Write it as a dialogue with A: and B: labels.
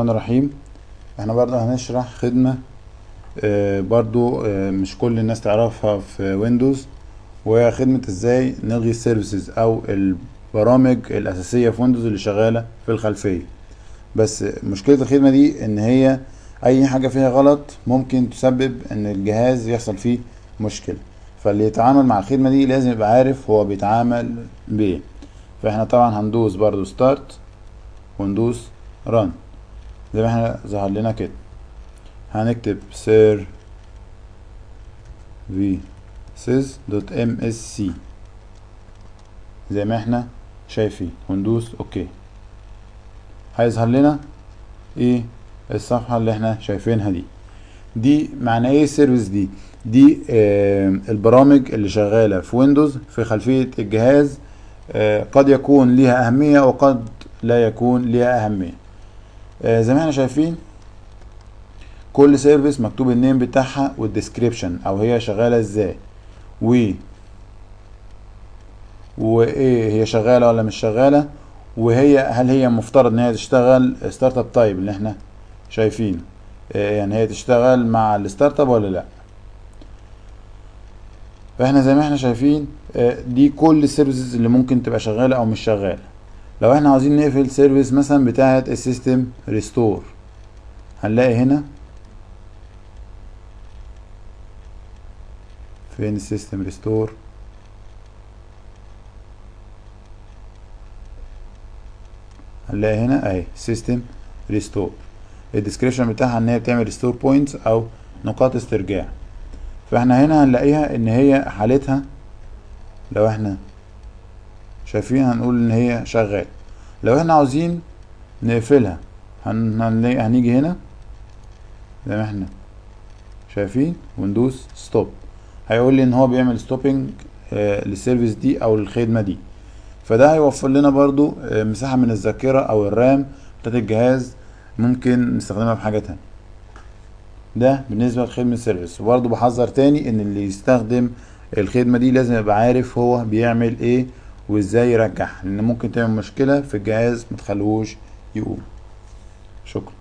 A: الرحمن الرحيم. احنا برضه هنشرح خدمة برضه مش كل الناس تعرفها في ويندوز، وهي خدمة ازاي نلغي السيرفيسز او البرامج الاساسية في ويندوز اللي شغالة في الخلفية. بس مشكلة الخدمة دي ان هي اي حاجة فيها غلط ممكن تسبب ان الجهاز يحصل فيه مشكلة، فاللي يتعامل مع الخدمة دي لازم يبقى عارف هو بيتعامل بايه. فاحنا طبعا هندوس برضه ستارت وندوس ران زي ما احنا ظهر لنا كده. هنكتب services.msc زي ما احنا شايفين وندوس اوكي. هيظهر لنا ايه الصفحة اللي احنا شايفينها دي معنى ايه السيرفيس دي البرامج اللي شغالة في ويندوز في خلفية الجهاز. قد يكون ليها اهمية وقد لا يكون ليها اهمية. زي ما احنا شايفين كل سيرفيس مكتوب النيم بتاعها والديسكريبشن او هي شغاله ازاي وايه هي شغاله ولا مش شغاله، هل هي مفترض ان هي تشتغل ستارت اب تايب اللي احنا شايفينه، يعني هي تشتغل مع الستارت اب ولا لا. فاحنا زي ما احنا شايفين دي كل السيرفيسز اللي ممكن تبقى شغاله او مش شغاله. لو احنا عاوزين نقفل سيرفيس مثلا بتاعه السيستم ريستور، هنلاقي هنا فين السيستم ريستور. هنلاقي هنا اهي سيستم ريستور. الديسكريبشن بتاعها ان هي بتعمل ريستور بوينتس او نقاط استرجاع. فاحنا هنا هنلاقيها ان هي حالتها لو احنا شايفين هنقول ان هي شغال. لو احنا عاوزين نقفلها هنيجي هنا زي ما احنا شايفين وندوس ستوب. هيقول لي ان هو بيعمل ستوبنج للسيرفيس دي او الخدمة دي. فده هيوفر لنا برضو مساحة من الذاكرة او الرام بتاعت الجهاز ممكن نستخدمها في حاجة تانية. ده بالنسبة لخدمة السيرفيس. وبرضو بحذر تاني ان اللي يستخدم الخدمة دي لازم يبقى عارف هو بيعمل ايه وازاي يرجعها، لان ممكن تعمل مشكلة في الجهاز متخلوش يقوم. شكرا.